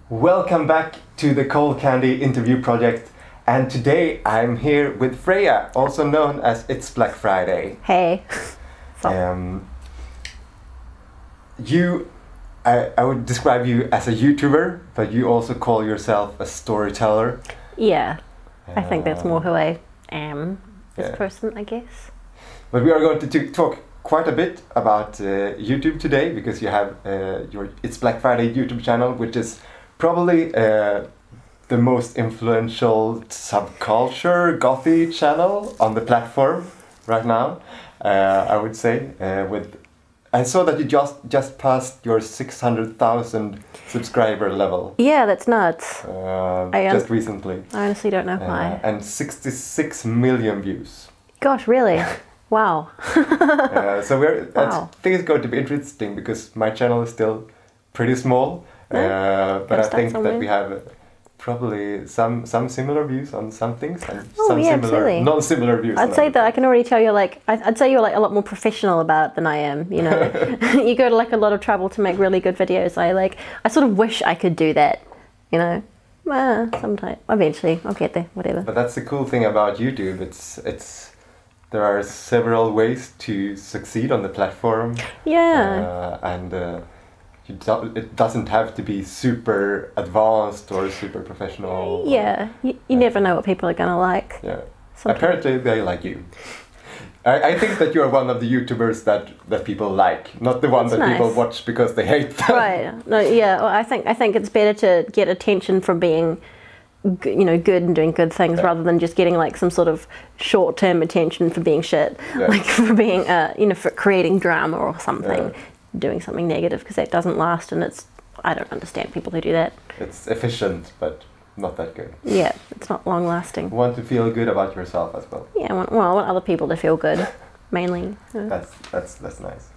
Welcome back to the Coalcandy interview project, and today I'm here with Freya, also known as It's Black Friday. Hey. I would describe you as a YouTuber, but you also call yourself a storyteller. Yeah, I think that's more who I am as a person, I guess. But we are going to talk quite a bit about YouTube today, because you have your It's Black Friday YouTube channel, which is probably the most influential subculture gothy channel on the platform right now. I would say I saw that you just passed your 600,000 subscriber level. Yeah, that's nuts. Just recently. I honestly don't know why. And 66 million views. Gosh, really? Wow. I think it's going to be interesting, because my channel is still pretty small. But I think that we have probably some similar views on some things, and some similar, non-similar views. I'd say that I can already tell you're I'd say you're like a lot more professional about it than I am. You know, you go to like a lot of trouble to make really good videos. I sort of wish I could do that. You know, sometime eventually I'll get there. Whatever. But that's the cool thing about YouTube. There are several ways to succeed on the platform. Yeah. It doesn't have to be super advanced or super professional. Yeah, you never know what people are gonna like. Yeah, apparently they like you. I think that you're one of the YouTubers that people like, not the one that people watch because they hate them. Right. No. Yeah. Well, I think it's better to get attention from being, good and doing good things, rather than just getting like some sort of short-term attention for being shit, like for being, for creating drama or something. Yeah. Doing something negative, because that doesn't last, and I don't understand people who do that. It's efficient, but not that good. Yeah, it's not long lasting. You want to feel good about yourself as well. Yeah, I want other people to feel good, mainly. That's nice.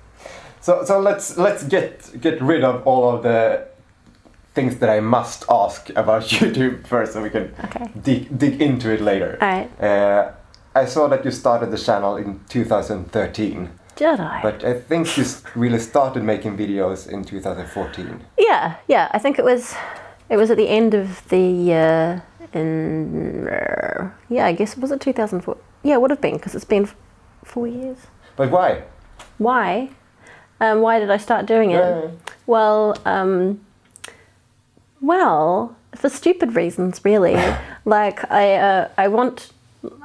So let's get rid of all of the things that I must ask about YouTube first, so we can dig into it later. All right. I saw that you started the channel in 2013. Did I? But I think you really started making videos in 2014. Yeah. I think it was at the end of the year I guess, was it 2004? Yeah, it would have been, because it's been 4 years. But why? Why? Why did I start doing it? Yeah. Well, for stupid reasons, really. Like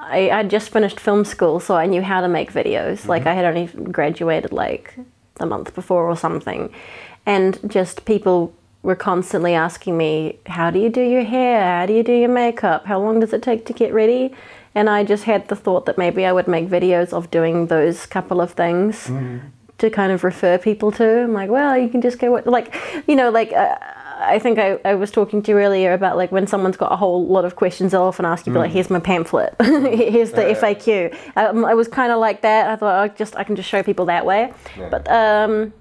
I just finished film school, so I knew how to make videos. Mm-hmm. Like I had only graduated like the month before or something. And just people were constantly asking me, how do you do your hair? How do you do your makeup? How long does it take to get ready? And I just had the thought that maybe I would make videos of doing those couple of things to kind of refer people to. I'm like, well, you can just go, I think I was talking to you earlier about like when someone's got a whole lot of questions, they'll often ask you, like, here's my pamphlet, here's the FAQ. I was kind of like that. I thought I can just show people that way. Yeah. But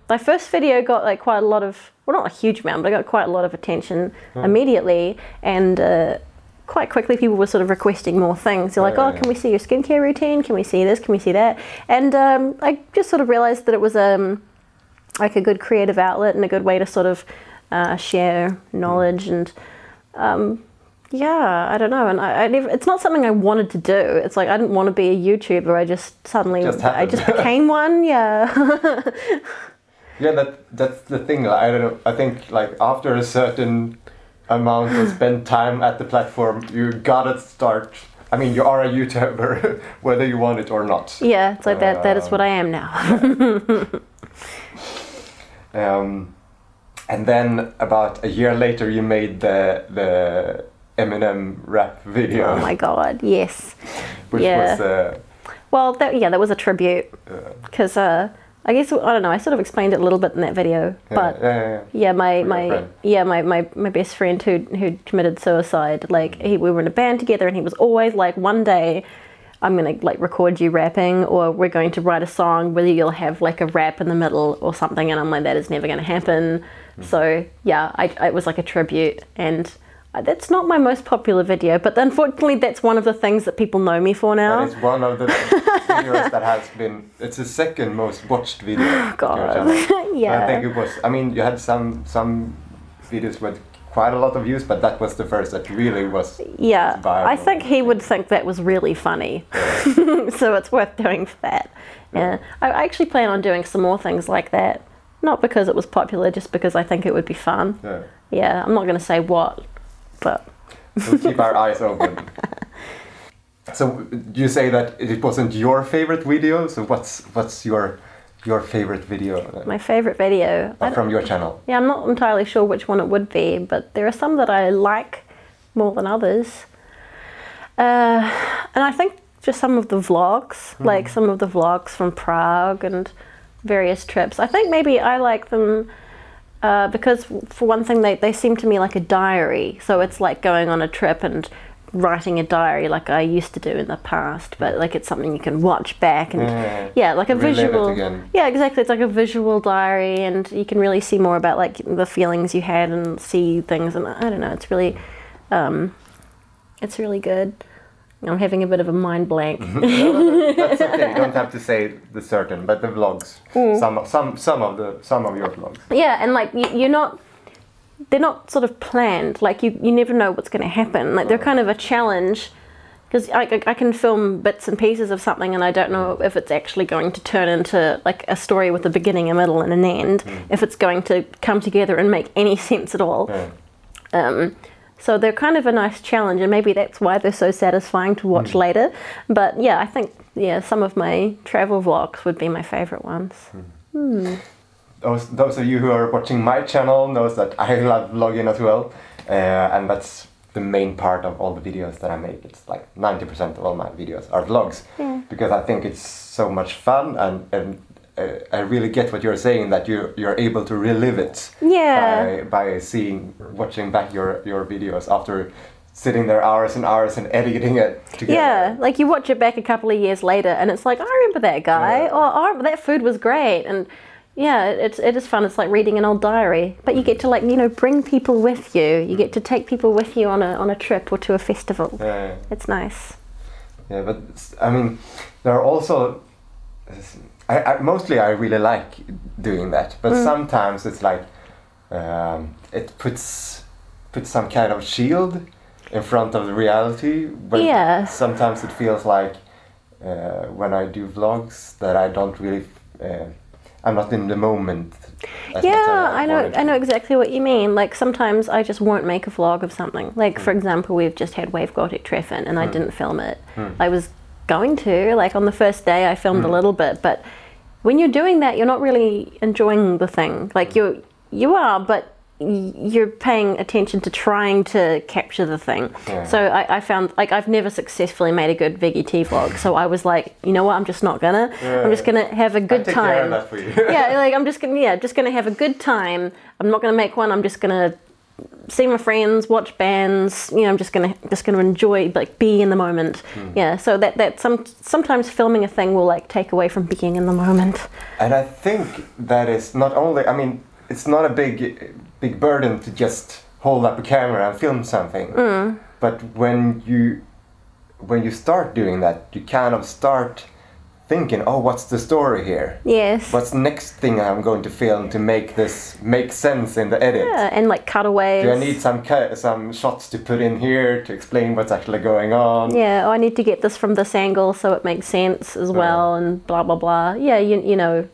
my first video got like quite a lot of, well, not a huge amount, but I got quite a lot of attention immediately, and quite quickly people were sort of requesting more things. They're like, can we see your skincare routine? Can we see this? Can we see that? And I just sort of realized that it was like a good creative outlet and a good way to sort of share knowledge, and I don't know, and I never, it's not something I wanted to do. It's like I didn't want to be a YouTuber. I just became one. Yeah. Yeah, that's the thing. I don't know. I think like after a certain amount of spent time at the platform, you gotta start. I mean, you are a YouTuber whether you want it or not. Yeah, it's like that is what I am now. And then about a year later, you made the Eminem Rap video. Oh my God, yes. Which was... that was a tribute. Because I guess, I don't know, I sort of explained it a little bit in that video. But my best friend who committed suicide, like we were in a band together, and he was always like, one day I'm going to like record you rapping, or we're going to write a song where you'll have like a rap in the middle or something. And I'm like, that is never going to happen. So yeah, it was like a tribute, and that's not my most popular video, but unfortunately that's one of the things that people know me for now. That is one of the videos that has been, it's the second most watched video. God. Yeah. I think it was, I mean, you had some videos with quite a lot of views, but that was the first that really was viral. I think he would think that was really funny. So it's worth doing for that. Yeah. I actually plan on doing some more things like that. Not because it was popular, just because I think it would be fun. Yeah, I'm not going to say what, but... We'll keep our eyes open. So you say that it wasn't your favorite video, so what's your favorite video? My favorite video? From your channel? Yeah, I'm not entirely sure which one it would be, but there are some that I like more than others. And I think just some of the vlogs, like some of the vlogs from Prague and various trips. I think maybe I like them because for one thing they seem to me like a diary. So it's like going on a trip and writing a diary like I used to do in the past, but like it's something you can watch back and like a visual. Yeah, exactly. It's like a visual diary, and you can really see more about like the feelings you had and see things, and I don't know, it's really good. I'm having a bit of a mind blank. No, that's okay. You don't have to say the certain, but the vlogs, some of your vlogs. Yeah, and like they're not sort of planned. Like you never know what's going to happen. Like they're kind of a challenge, because I can film bits and pieces of something, and I don't know if it's actually going to turn into like a story with a beginning, a middle, and an end. If it's going to come together and make any sense at all. So they're kind of a nice challenge, and maybe that's why they're so satisfying to watch later. But yeah, I think some of my travel vlogs would be my favorite ones. Those of you who are watching my channel knows that I love vlogging as well, and that's the main part of all the videos that I make. It's like 90% of all my videos are vlogs, because I think it's so much fun, and I really get what you're saying, that you're able to relive it by watching back your videos after sitting there hours and hours and editing it together. Yeah, like you watch it back a couple of years later and it's like, I remember that guy, or that food was great, and it is fun. It's like reading an old diary, but you get to like bring people with you. You get to take people with you on a trip or to a festival. It's nice. Yeah, but I mean, there are also. Mostly I really like doing that, but sometimes it's like it puts some kind of shield in front of the reality. But sometimes it feels like when I do vlogs that I don't really, I'm not in the moment. I know exactly what you mean. Like sometimes I just won't make a vlog of something. Like for example, we've just had Wave Gothic Treffen and I didn't film it. I was going to, like on the first day I filmed a little bit, but when you're doing that you're not really enjoying the thing. Like you are, but you're paying attention to trying to capture the thing. So I found like I've never successfully made a good veggie tea vlog, so I was like, you know what, I'm just not gonna. I'm just gonna have a good time. Care of that for you. Like I'm just gonna have a good time. I'm not gonna make one. I'm just gonna see my friends, watch bands. I'm just gonna enjoy, like be in the moment. So that sometimes filming a thing will like take away from being in the moment. And I think that is not only. I mean, it's not a big burden to just hold up a camera and film something. But when you start doing that, you kind of start thinking, oh, what's the story here? Yes. What's the next thing I'm going to film to make this make sense in the edit? Yeah, and like cutaways. Do I need some shots to put in here to explain what's actually going on? Yeah, I need to get this from this angle so it makes sense as well, and blah blah blah. Yeah, you know.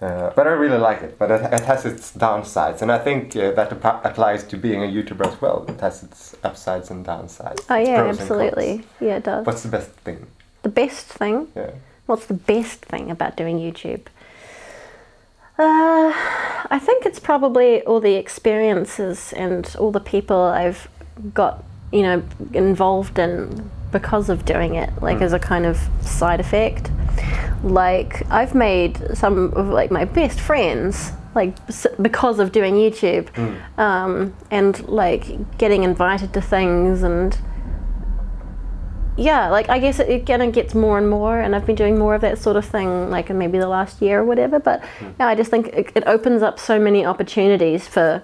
But I really like it, but it has its downsides, and I think that applies to being a YouTuber as well. It has its upsides and downsides. Oh yeah, absolutely. Yeah, it does. What's the best thing? The best thing? Yeah. What's the best thing about doing YouTube? I think it's probably all the experiences and all the people I've got, involved in because of doing it, like as a kind of side effect. Like I've made some of like my best friends like because of doing YouTube, and like getting invited to things, and like I guess it kind of gets more and more, and I've been doing more of that sort of thing like in maybe the last year or whatever, but I just think it opens up so many opportunities for,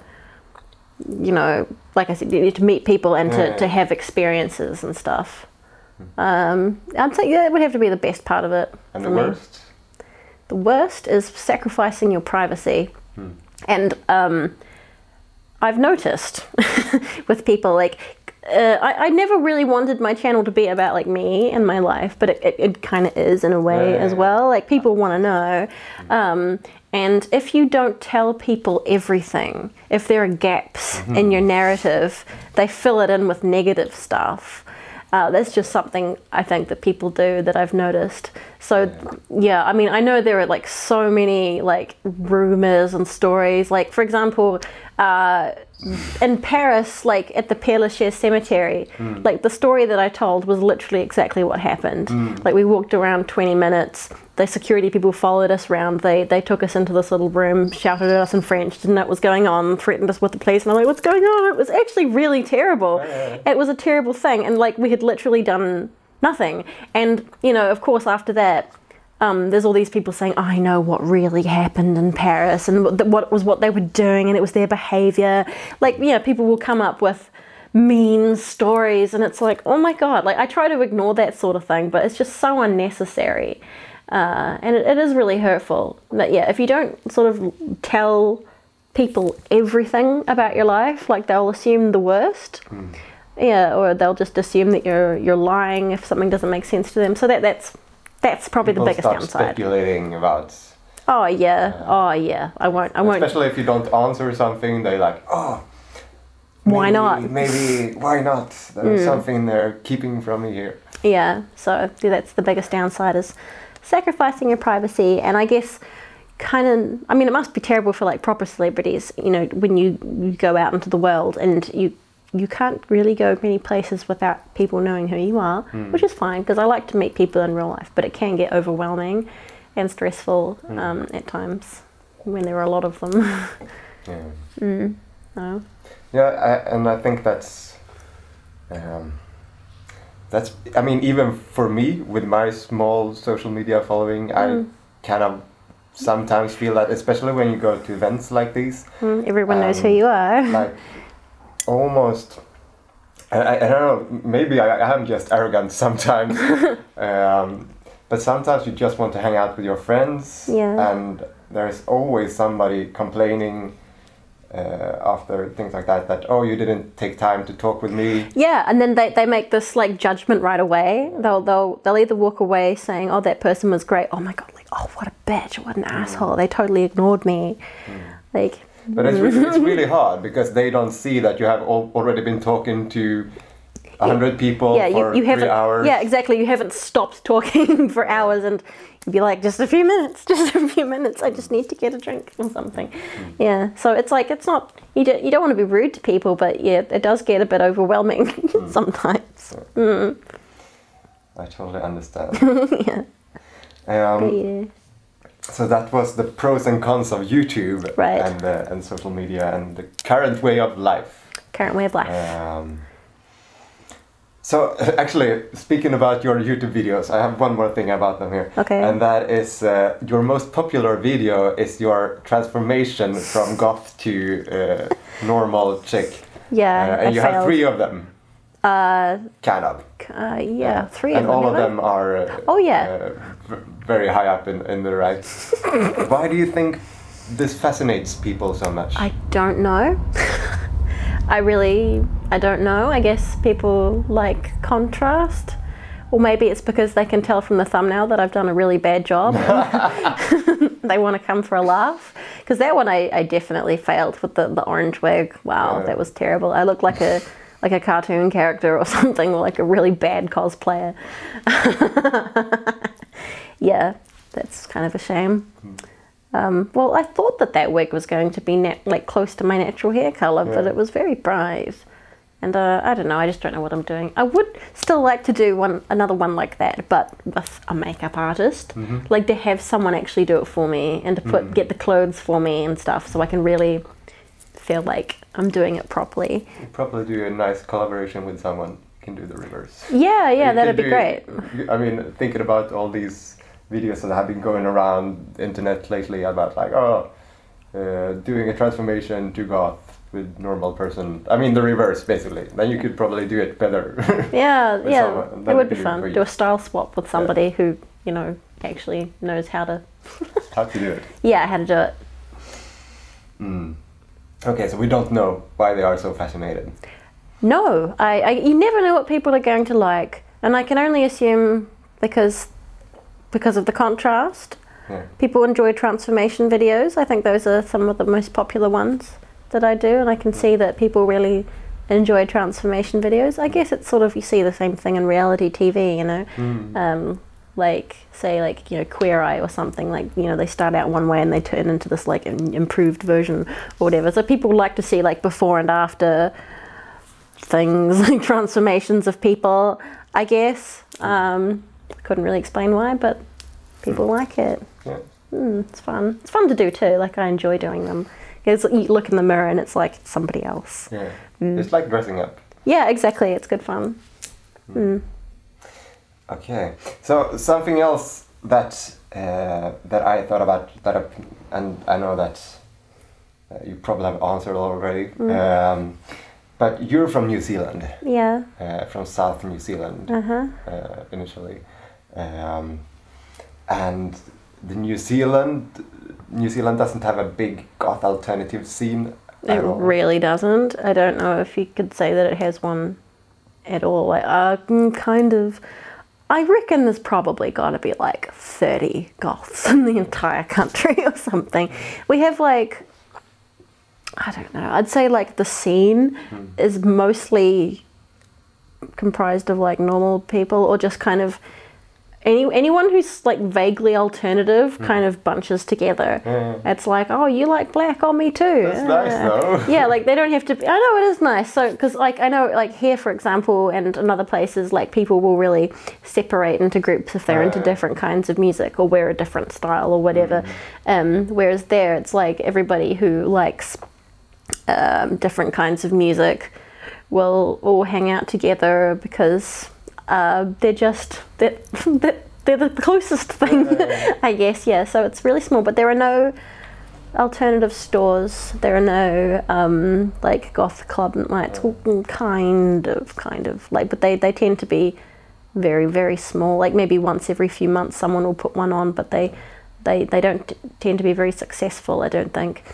like I said, to meet people and to have experiences and stuff. I'd say that would have to be the best part of it. And the worst? The worst is sacrificing your privacy. And I've noticed with people, like, I never really wanted my channel to be about like me and my life, but it kind of is in a way as well. Like, people want to know. And if you don't tell people everything, if there are gaps in your narrative, they fill it in with negative stuff. That's just something I think that people do that I've noticed. So yeah, I mean, I know there are like so many like rumors and stories. Like, for example, in Paris, like at the Père Lachaise cemetery, like the story that I told was literally exactly what happened. Like, we walked around 20 minutes. The security people followed us around. They took us into this little room, shouted at us in French, didn't know what was going on, threatened us with the police. And I'm like, what's going on? It was actually really terrible. It was a terrible thing. And like, we had literally done nothing. And, you know, of course, after that, there's all these people saying, I know what really happened in Paris and what they were doing, and it was their behavior. Like, you know, people will come up with mean stories, and it's like, oh my God. Like, I try to ignore that sort of thing, but it's just so unnecessary. And it is really hurtful. But yeah, if you don't sort of tell people everything about your life, like, they'll assume the worst. Yeah, or they'll just assume that you're lying if something doesn't make sense to them. So that's probably the biggest downside. Speculating about. Oh yeah, I won't. Especially if you don't answer something, they're like, oh, why not? Maybe why not? There's something they're keeping from me here. Yeah, so that's the biggest downside, is sacrificing your privacy. And I guess kind of, I mean, it must be terrible for like proper celebrities, you know, when you go out into the world and you can't really go many places without people knowing who you are, which is fine, because I like to meet people in real life, but it can get overwhelming and stressful at times when there are a lot of them. No. Yeah, and I think that's, I mean, even for me, with my small social media following, I kind of sometimes feel that, especially when you go to events like these. Everyone knows who you are. Like, almost, I don't know, maybe I am just arrogant sometimes, but sometimes you just want to hang out with your friends, and there's always somebody complaining after things like that, oh, you didn't take time to talk with me. Yeah, and then they make this like judgment right away. They'll either walk away saying, oh, that person was great, oh my God, like, oh, what a bitch, what an asshole, they totally ignored me. Like, but it's really hard, because they don't see that you have already been talking to 100 people for 3 hours. Yeah, exactly. You haven't stopped talking for hours, and you'd be like, just a few minutes. I just need to get a drink or something. Yeah. So it's like, it's not, you don't want to be rude to people, but yeah, it does get a bit overwhelming sometimes. I totally understand. Yeah. So that was the pros and cons of YouTube, and social media, and the current way of life. So actually, speaking about your YouTube videos, I have one more thing about them here. Okay. And that is, your most popular video is your transformation from goth to normal chick. Yeah, and you have 3 of them. Kind of. Yeah, 3 of them. And all of them are very high up in the right. Why do you think this fascinates people so much? I don't know. I don't know. I guess people like contrast. Or maybe it's because they can tell from the thumbnail that I've done a really bad job. They want to come for a laugh. Because that one I definitely failed with the orange wig. Wow, that was terrible. I looked like a cartoon character or something, or like a really bad cosplayer. Yeah, that's kind of a shame. Well, I thought that wig was going to be like close to my natural hair color, but it was very bright. And I don't know, I just don't know what I'm doing. I would still like to do another one like that, but with a makeup artist. Like to have someone actually do it for me, and to get the clothes for me and stuff, so I can really feel like I'm doing it properly. You probably do a nice collaboration with someone who can do the reverse. Yeah, that'd be great. I mean, thinking about all these videos that have been going around the internet lately about like, doing a transformation to goth with normal person. I mean, the reverse, basically. Then you could probably do it better. Yeah, it would be fun. Do a style swap with somebody who, you know, actually knows how to... How to do it. Yeah, how to do it. Okay, so we don't know why they are so fascinated. No, you never know what people are going to like, and I can only assume because of the contrast. Yeah. People enjoy transformation videos. I think those are some of the most popular ones that I do, and I can see that people really enjoy transformation videos. I guess it's sort of, you see the same thing in reality TV, you know. Like, say, like, you know, Queer Eye or something, like, you know, they start out one way and they turn into this, like, improved version or whatever. So people like to see, like, before and after things, like transformations of people, I guess. Couldn't really explain why, but people like it. Yeah. It's fun. It's fun to do too. Like, I enjoy doing them. Because you look in the mirror and it's like somebody else. Yeah. It's like dressing up. Yeah, exactly. It's good fun. Okay. So something else that that I thought about, and I know that you probably have answered already. But you're from New Zealand. Yeah. From South New Zealand. Initially. And the New Zealand doesn't have a big goth alternative scene It really doesn't. I don't know if you could say that it has one at all. Like, kind of. I reckon there's probably got to be like 30 goths in the entire country or something. We have like, I don't know, I'd say like the scene is mostly comprised of like normal people, or just kind of anyone who's like vaguely alternative kind of bunches together. It's like, oh, you like black? Oh, me too. That's nice though. Yeah, like they don't have to. I know it is nice. So, because like I know, like here, for example, and in other places, like people will really separate into groups if they're into different kinds of music or wear a different style or whatever. Whereas there, it's like everybody who likes different kinds of music will all hang out together because they're the closest thing, I guess. Yeah, so it's really small, but there are no alternative stores. There are no like goth club nights. Kind of like, but they tend to be very, very small. Like maybe once every few months someone will put one on, but they don't tend to be very successful, I don't think.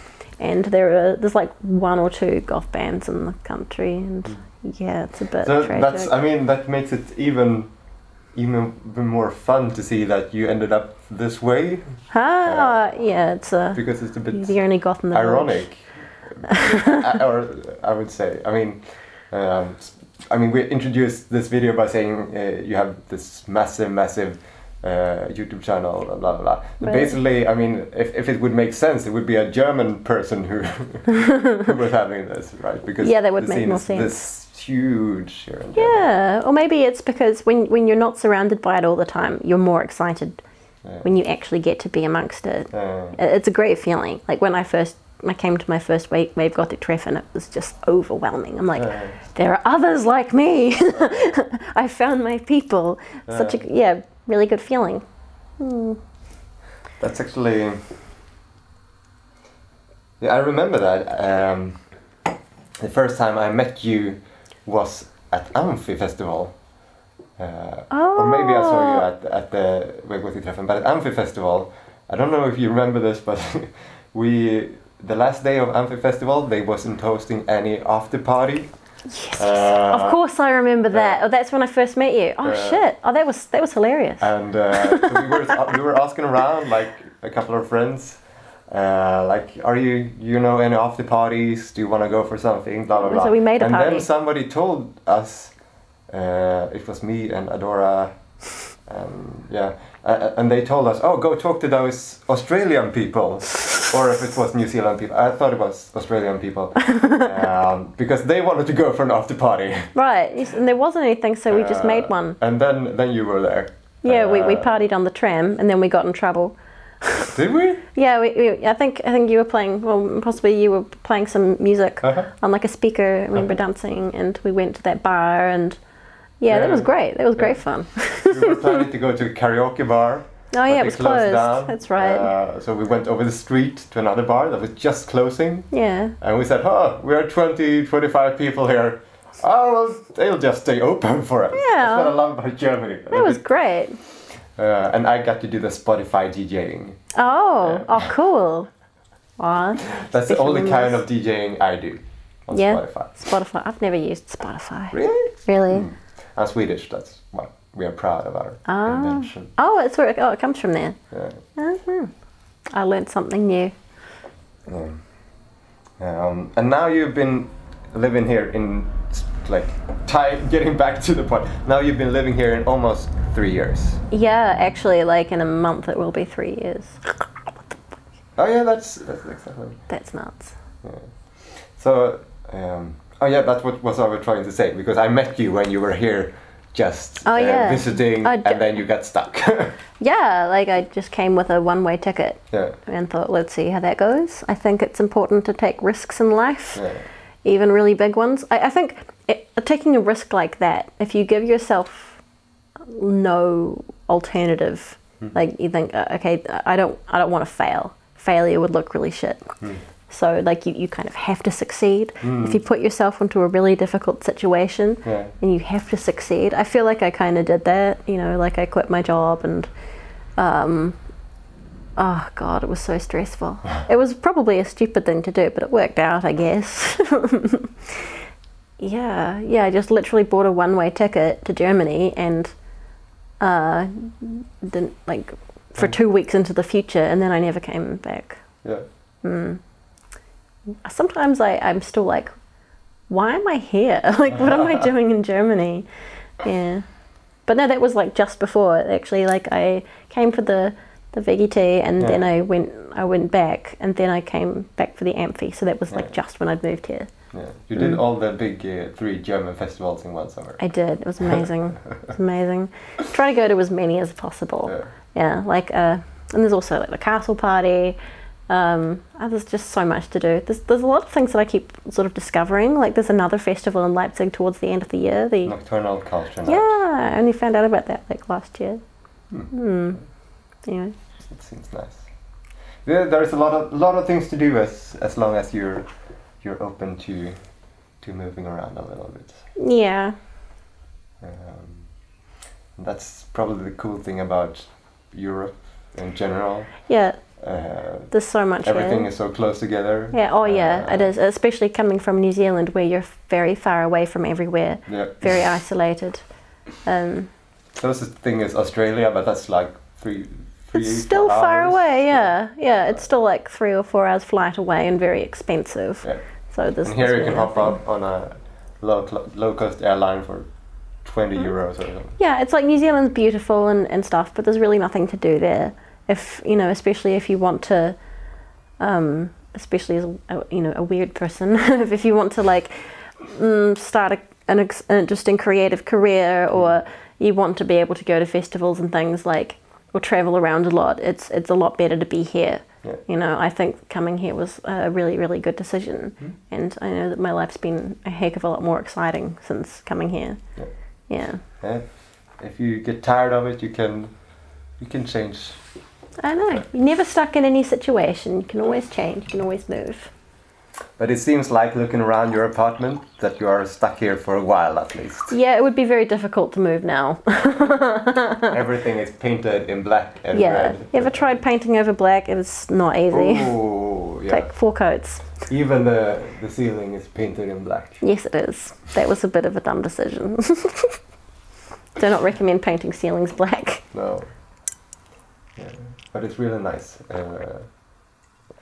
And there's like one or two goth bands in the country, and yeah, it's a bit tragic. That makes it even more fun to see that you ended up this way. Yeah, it's because it's a bit the only goth in the ironic, or I would say. I mean, we introduced this video by saying you have this massive YouTube channel, blah blah blah. Right. Basically, I mean, if it would make sense, it would be a German person who was having this, right? Because that would make more sense. This huge here in Germany. Or maybe it's because when you're not surrounded by it all the time, you're more excited when you actually get to be amongst it. It's a great feeling. Like when I came to my first wave Gothic Treff, and it was just overwhelming. I'm like, there are others like me. I found my people. Such a really good feeling. That's actually, I remember that the first time I met you was at Amphi Festival. Or maybe I saw you at the Gothic Treffen, but at Amphi Festival, I don't know if you remember this, but the last day of Amphi Festival, they wasn't hosting any after party. Yes, of course I remember that. That's when I first met you. Oh shit! Oh, that was hilarious. And so we were asking around, like a couple of friends, like, are you know any after parties? Do you want to go for something? Blah blah blah. So we made a party. And then somebody told us, it was me and Adora, and they told us, oh, go talk to those Australian people. Or if it was New Zealand people. I thought it was Australian people. Because they wanted to go for an after party. Right, and there wasn't anything, so we just made one. And then you were there. Yeah, we partied on the tram, and then we got in trouble. Did we? Yeah, I think you were playing, well, possibly you were playing some music on like a speaker, and we were dancing, and we went to that bar, and that was great. That was great fun. We were planning to go to a karaoke bar. Oh yeah, it was closed. Down. That's right. So we went over the street to another bar that was just closing. Yeah. And we said, we are 25 people here. Oh, well, they'll just stay open for us. Yeah. That's what I love about Germany. That was great. And I got to do the Spotify DJing. Oh, cool. Aw, That's the special only kind memories. of DJing I do on Yeah, Spotify. Spotify. I've never used Spotify. Really? Really? I'm Swedish. That's what we are proud of our invention. Oh, it's where it comes from there. Yeah. I learned something new. And now you've been living here in, like, getting back to the point. Now you've been living here in almost 3 years. Yeah, actually, like in a month it will be 3 years. Oh yeah, that's exactly. That's nuts. Yeah. So, oh yeah, that's what I was trying to say, because I met you when you were here just visiting, and then you got stuck. Yeah, like I just came with a one-way ticket and thought, let's see how that goes. I think it's important to take risks in life, even really big ones. I think taking a risk like that, if you give yourself no alternative, like you think, okay, I don't want to fail. Failure would look really shit. So like you kind of have to succeed. If you put yourself into a really difficult situation and you have to succeed, I feel like I kind of did that, you know, like I quit my job and oh God, it was so stressful. It was probably a stupid thing to do, but it worked out, I guess. Yeah, I just literally bought a one-way ticket to Germany and didn't, like, for 2 weeks into the future, and then I never came back. Sometimes I'm still like, why am I here? Like, what am I doing in Germany? Yeah. But no, that was like just before, actually. Like, I came for the VGT, and then I went back, and then I came back for the Amphi. So that was like just when I'd moved here. Yeah, you did all the big 3 German festivals in one summer. I did. It was amazing. It was amazing. Try to go to as many as possible. Yeah, like, and there's also like the castle party. There's just so much to do. There's a lot of things that I keep sort of discovering. Like there's another festival in Leipzig towards the end of the year. The Nocturnal Culture Night. Yeah, I only found out about that like last year. Anyway. It seems nice. Yeah, there's a lot of things to do as long as you're open to moving around a little bit. Yeah. That's probably the cool thing about Europe in general. Yeah. There's so much. Everything is so close together. Yeah. Oh, yeah. It is, especially coming from New Zealand, where you're very far away from everywhere. Yeah. Very isolated. Closest thing is Australia, but that's like three. It's still far away. Yeah. It's still like 3 or 4 hours flight away and very expensive. Yeah. So there's. And here you can hop up on a low cost airline for 20 euros or something. Yeah, it's like New Zealand's beautiful and stuff, but there's really nothing to do there. If you know, especially if you want to, especially as a weird person, if you want to like start an interesting creative career, or you want to be able to go to festivals and things like, or travel around a lot, it's a lot better to be here. Yeah. You know, I think coming here was a really, really good decision, and I know that my life's been a heck of a lot more exciting since coming here. Yeah. If you get tired of it, you can change. I know. You're never stuck in any situation. You can always change. You can always move. But it seems like, looking around your apartment, that you are stuck here for a while at least. Yeah, it would be very difficult to move now. Everything is painted in black and red. You ever tried painting over black? It was not easy. Oh, yeah. Like 4 coats. Even the ceiling is painted in black. Yes, it is. That was a bit of a dumb decision. Do not recommend painting ceilings black. No. Yeah. But it's really nice.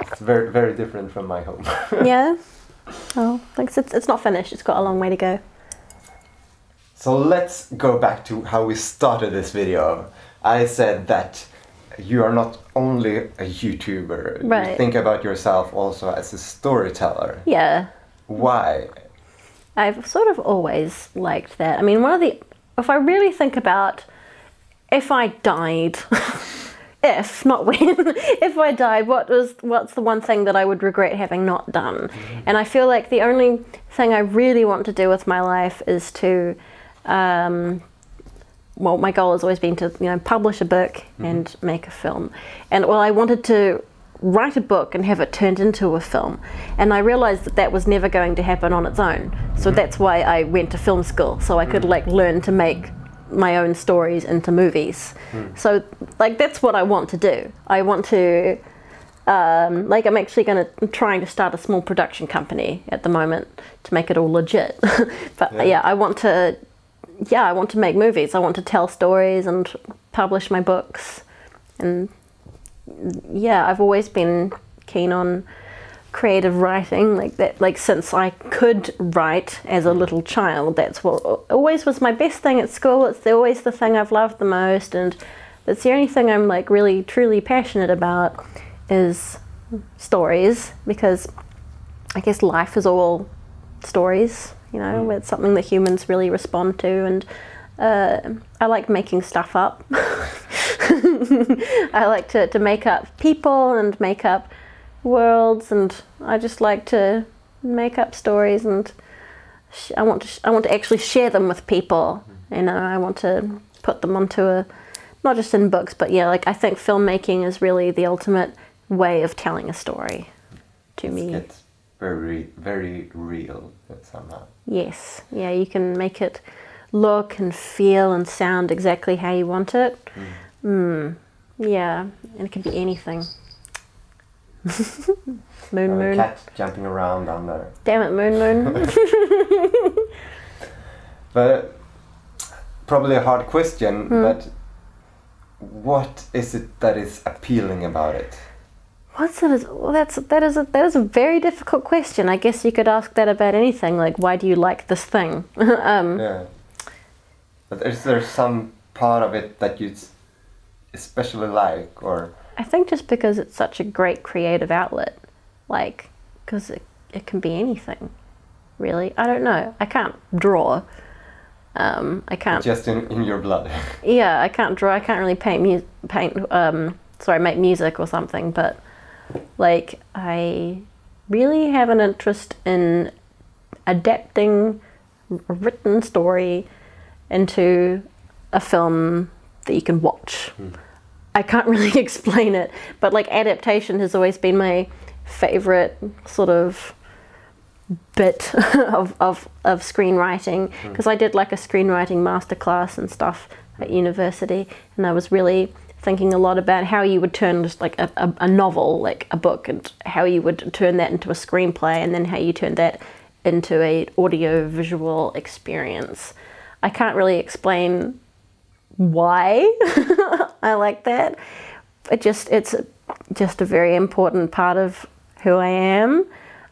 It's very, very different from my home. Yeah? Oh, thanks. It's not finished. It's got a long way to go. So let's go back to how we started this video. I said that you are not only a YouTuber. Right. You think about yourself also as a storyteller. Yeah. Why? I've sort of always liked that. I mean, if I really think about if I died... If, not when, if I died, what's the one thing that I would regret having not done? And I feel like the only thing I really want to do with my life is to, well, my goal has always been to, publish a book and make a film. And well, I wanted to write a book and have it turned into a film. And I realized that was never going to happen on its own. So that's why I went to film school, so I could learn to make my own stories into movies. So like that's what I want to do. I want to Like I'm actually trying to start a small production company at the moment to make it all legit. But yeah, I want to make movies. I want to tell stories and publish my books. And yeah, I've always been keen on creative writing, like that. Like since I could write as a little child, that's what always was my best thing at school. It's always the thing I've loved the most, and it's the only thing I'm like really truly passionate about is stories, because I guess life is all stories, you know. It's something that humans really respond to, and I like making stuff up. I like to make up people and make up worlds, and I just like to make up stories, and I want to actually share them with people. You know, I want to put them onto not just in books, but yeah, like I think filmmaking is really the ultimate way of telling a story to me. It's very, very real somehow. Yes, yeah, you can make it look and feel and sound exactly how you want it. Yeah, and it can be anything. Moon. Cat jumping around down there. Damn it, Moon. But probably a hard question, but what is it that is appealing about it? What's it? Well, that is a very difficult question. I guess you could ask that about anything. Like, why do you like this thing? Yeah. But is there some part of it that you especially like, or? I think just because it's such a great creative outlet, like, because it can be anything, really. I don't know. I can't draw. I can't. Just in your blood. Yeah, I can't draw. I can't really make music or something. But like, I really have an interest in adapting a written story into a film that you can watch. I can't really explain it, but like adaptation has always been my favorite sort of bit of screenwriting, because I did like a screenwriting masterclass and stuff at university, and I was really thinking a lot about how you would turn just like a novel, like a book, and how you would turn that into a screenplay, and then how you turn that into a audio visual experience. I can't really explain why I like that. It's just a very important part of who I am.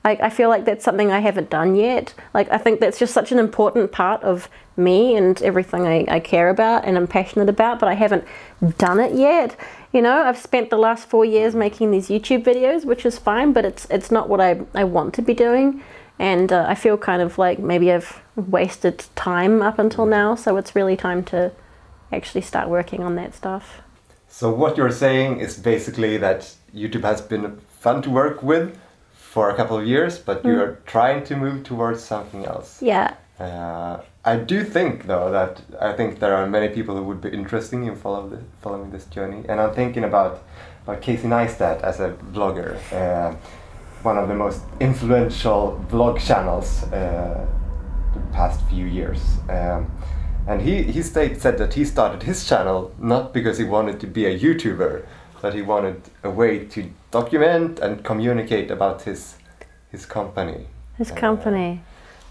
I feel like that's something I haven't done yet. Like, I think that's just such an important part of me and everything I care about and I'm passionate about, but I haven't done it yet. You know, I've spent the last 4 years making these YouTube videos, which is fine, but it's not what I want to be doing. And I feel kind of like maybe I've wasted time up until now, so it's really time to actually start working on that stuff. So what you're saying is basically that YouTube has been fun to work with for a couple of years, but you're trying to move towards something else. Yeah. I do think, though, that I think there are many people who would be interested in following this journey. And I'm thinking about Casey Neistat as a vlogger, one of the most influential vlog channels the past few years. And he said that he started his channel not because he wanted to be a YouTuber, but he wanted a way to document and communicate about his company. His company,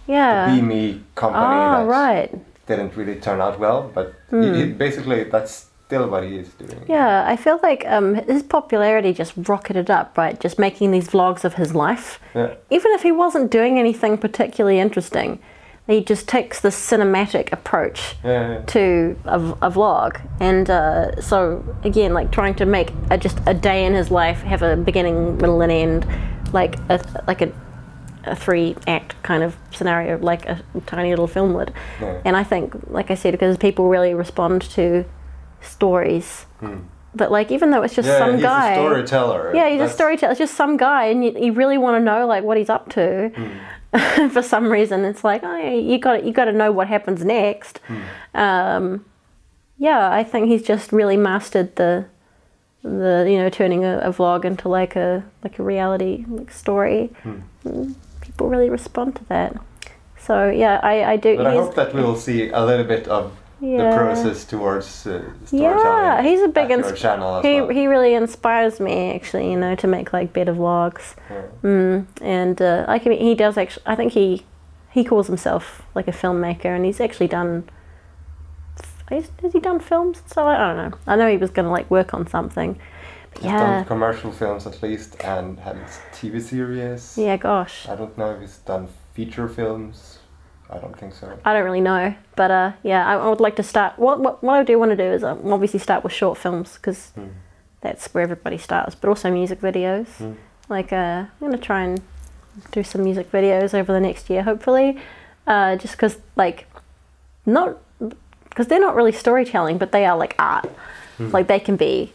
yeah. The Be Me company that didn't really turn out well, but he basically that's still what he is doing. Yeah, I feel like his popularity just rocketed up, right? Just making these vlogs of his life. Yeah. Even if he wasn't doing anything particularly interesting, he just takes this cinematic approach to a vlog. And so, again, like trying to make just a day in his life have a beginning, middle, and end, like a 3-act kind of scenario, like a tiny little film would. Yeah. And I think, like I said, because people really respond to stories. But like, even though it's just some guy. He's a storyteller. Yeah, he's a storyteller. It's just some guy, and you really want to know like what he's up to. For some reason, it's like, oh, you got to know what happens next. Yeah, I think he's just really mastered the turning a vlog into like a reality story. People really respond to that. So yeah, I do. But I hope that we'll see a little bit of the process towards storytelling. Yeah, he's a big channel as well. He really inspires me, actually, you know, to make like better vlogs. And he does actually. I think he calls himself like a filmmaker, and he's actually done. Has he done films? So I don't know. I know he was going to like work on something. But he's done commercial films at least, and had TV series. Yeah, gosh. I don't know if he's done feature films. I don't think so. I don't really know, but yeah, I would like to start. What I do want to do is obviously start with short films, because that's where everybody starts. But also music videos. Like I'm gonna try and do some music videos over the next year, hopefully. Just because because they're not really storytelling, but they are like art. Like they can be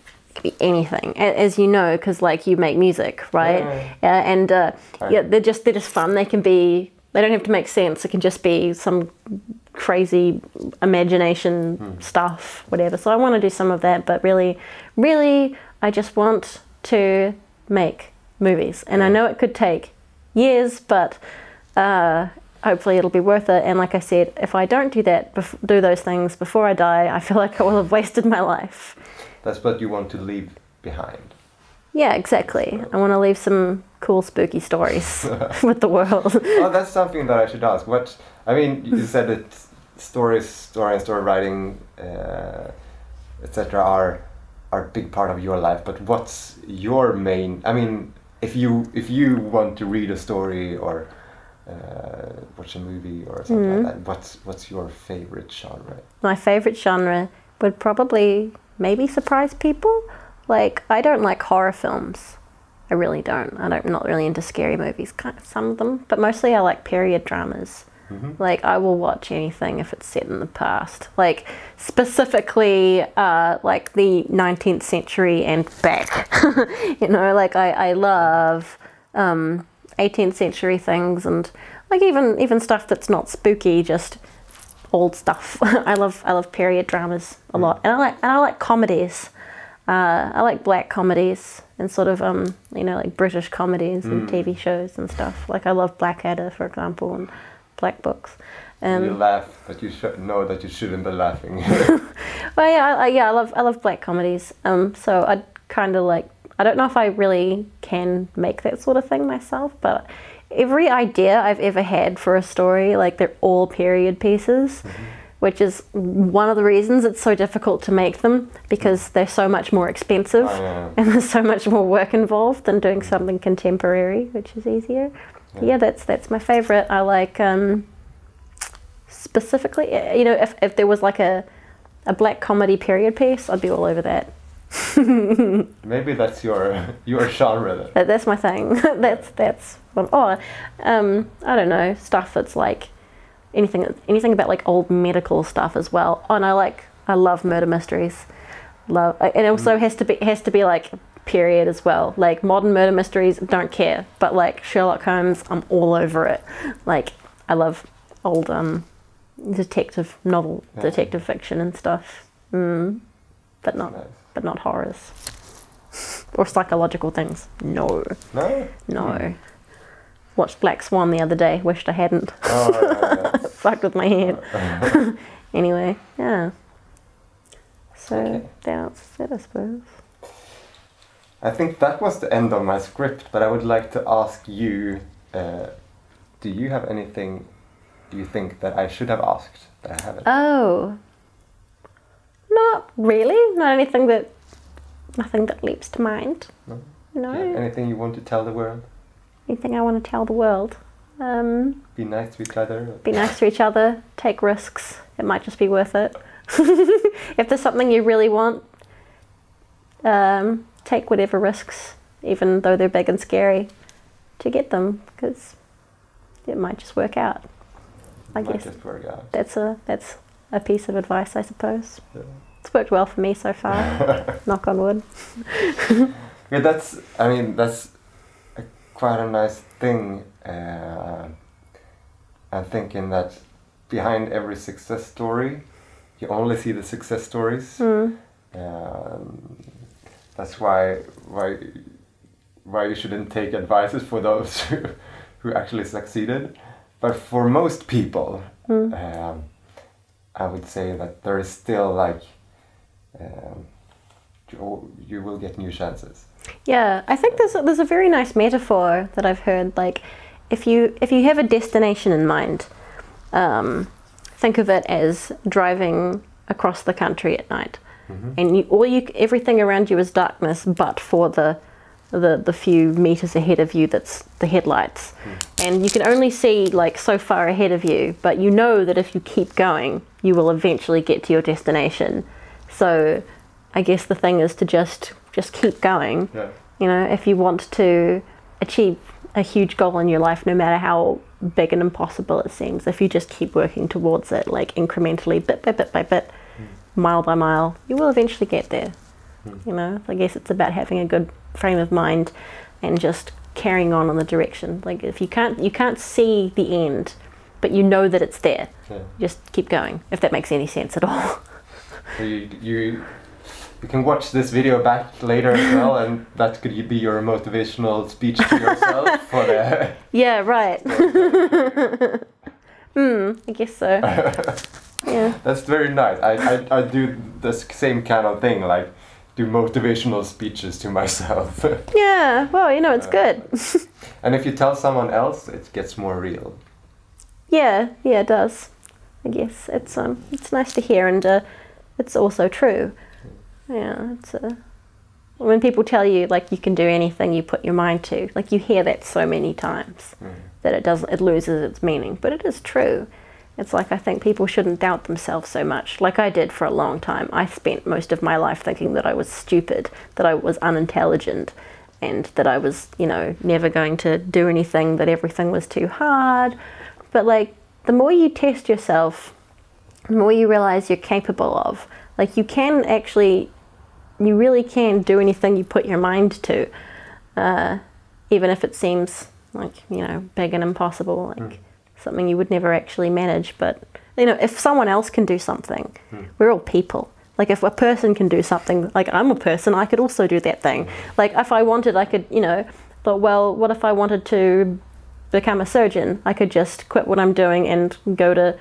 anything, as you know, because like you make music, right? And they're just fun. They can be. They don't have to make sense. It can just be some crazy imagination stuff, whatever. So I want to do some of that, but really, I just want to make movies. And I know it could take years, but hopefully it'll be worth it. And like I said, if I don't do that, do those things before I die, I feel like I will have wasted my life. That's what you want to leave behind. Yeah, exactly. I want to leave some cool, spooky stories with the world. Oh, that's something that I should ask. You said that story writing, etc. are a big part of your life. But what's your main? I mean, if you want to read a story or watch a movie or something like that, what's your favorite genre? My favorite genre would probably maybe surprise people. Like, I don't like horror films. I really don't. I'm not really into scary movies, some of them, but mostly I like period dramas. Like, I will watch anything if it's set in the past. Like, specifically, like the 19th century and back. You know, like I love 18th century things, and like even stuff that's not spooky, just old stuff. I love period dramas a lot, and I like comedies. I like black comedies and sort of like British comedies and TV shows and stuff. Like I love Blackadder, for example, and Black Books. You laugh, but you know that you shouldn't be laughing. Well, I love black comedies. So I'd kind of like. I don't know if I really can make that sort of thing myself, but every idea I've ever had for a story, like they're all period pieces. Which is one of the reasons it's so difficult to make them, because they're so much more expensive and there's so much more work involved than doing something contemporary, which is easier. Yeah, that's my favorite. I like specifically, you know, if there was like a black comedy period piece, I'd be all over that. Maybe that's your genre then. That's my thing. that's what. I don't know, stuff that's like. Anything about like old medical stuff as well. Oh, and I love murder mysteries. And it also has to be like period as well. Like modern murder mysteries, don't care. But like Sherlock Holmes, I'm all over it. Like I love old detective fiction and stuff. But not horrors or psychological things. No. Watched Black Swan the other day. Wished I hadn't. Fucked with my head. Anyway, yeah. So that's it, I suppose. I think that was the end of my script, but I would like to ask you, do you have anything you think that I should have asked that I haven't? Oh. Not really. Nothing that leaps to mind. No. Yeah, anything you want to tell the world? Anything I want to tell the world? Be nice to each other. Be nice to each other. Take risks. It might just be worth it. If there's something you really want, take whatever risks, even though they're big and scary, to get them, because it might just work out. I guess just work out. That's a piece of advice, I suppose. Yeah. It's worked well for me so far. Knock on wood. Yeah, that's quite a nice thing. I'm thinking that behind every success story, you only see the success stories. That's why you shouldn't take advices for those who actually succeeded. But for most people, I would say that there is still like you will get new chances. Yeah, I think there's a very nice metaphor that I've heard. Like, if you have a destination in mind, think of it as driving across the country at night, and everything around you is darkness, but for the few meters ahead of you, that's the headlights, and you can only see like so far ahead of you, but you know that if you keep going, you will eventually get to your destination. So I guess the thing is to just keep going. Yeah. You know, if you want to achieve a huge goal in your life, no matter how big and impossible it seems, if you just keep working towards it, like incrementally, bit by bit by bit, mile by mile, you will eventually get there. You know, I guess it's about having a good frame of mind and just carrying on the direction. Like, if you can't see the end, but you know that it's there, just keep going, if that makes any sense at all. So you can watch this video back later as well, and that could be your motivational speech to yourself for the... Yeah, right. I guess so. Yeah. That's very nice. I do the same kind of thing, like do motivational speeches to myself. Yeah, well, you know, it's good. And if you tell someone else, it gets more real. Yeah, it does. I guess it's nice to hear, and it's also true. Yeah, it's when people tell you like you can do anything you put your mind to, like you hear that so many times that it loses its meaning, but it is true. It's like, I think people shouldn't doubt themselves so much, like I did for a long time. I spent most of my life thinking that I was stupid, that I was unintelligent, and that I was, you know, never going to do anything, that everything was too hard. But like, the more you test yourself, the more you realize you're capable of. Like, you really can do anything you put your mind to, even if it seems like, you know, big and impossible, like something you would never actually manage. But, you know, if someone else can do something, we're all people. Like, if a person can do something, like I'm a person, I could also do that thing. Like, if I wanted, I could, you know, thought, well, what if I wanted to become a surgeon? I could just quit what I'm doing and go to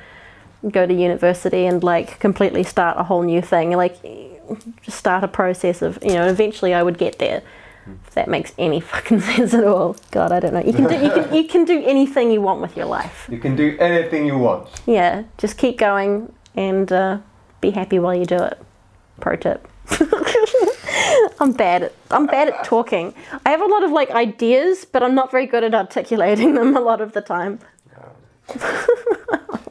university and like completely start a whole new thing, like just start a process of, you know, eventually I would get there. If that makes any fucking sense at all. God, I don't know. You can do anything you want with your life. You can do anything you want. Yeah, just keep going and be happy while you do it. Pro tip. I'm bad at talking. I have a lot of like ideas, but I'm not very good at articulating them a lot of the time.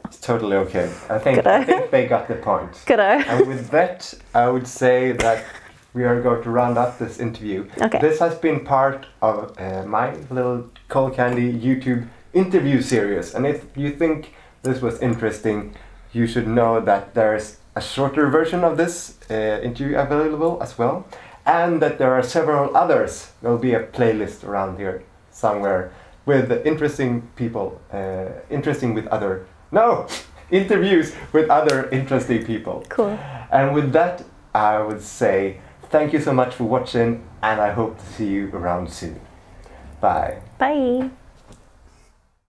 It's totally okay. I think they got the point. Good-o. And with that, I would say that we are going to round up this interview. Okay. This has been part of my little Coalcandy YouTube interview series. And if you think this was interesting, you should know that there's a shorter version of this interview available as well. And that there are several others. There'll be a playlist around here somewhere with interesting people, interviews with other interesting people. Cool. And with that, I would say thank you so much for watching, and I hope to see you around soon. Bye. Bye.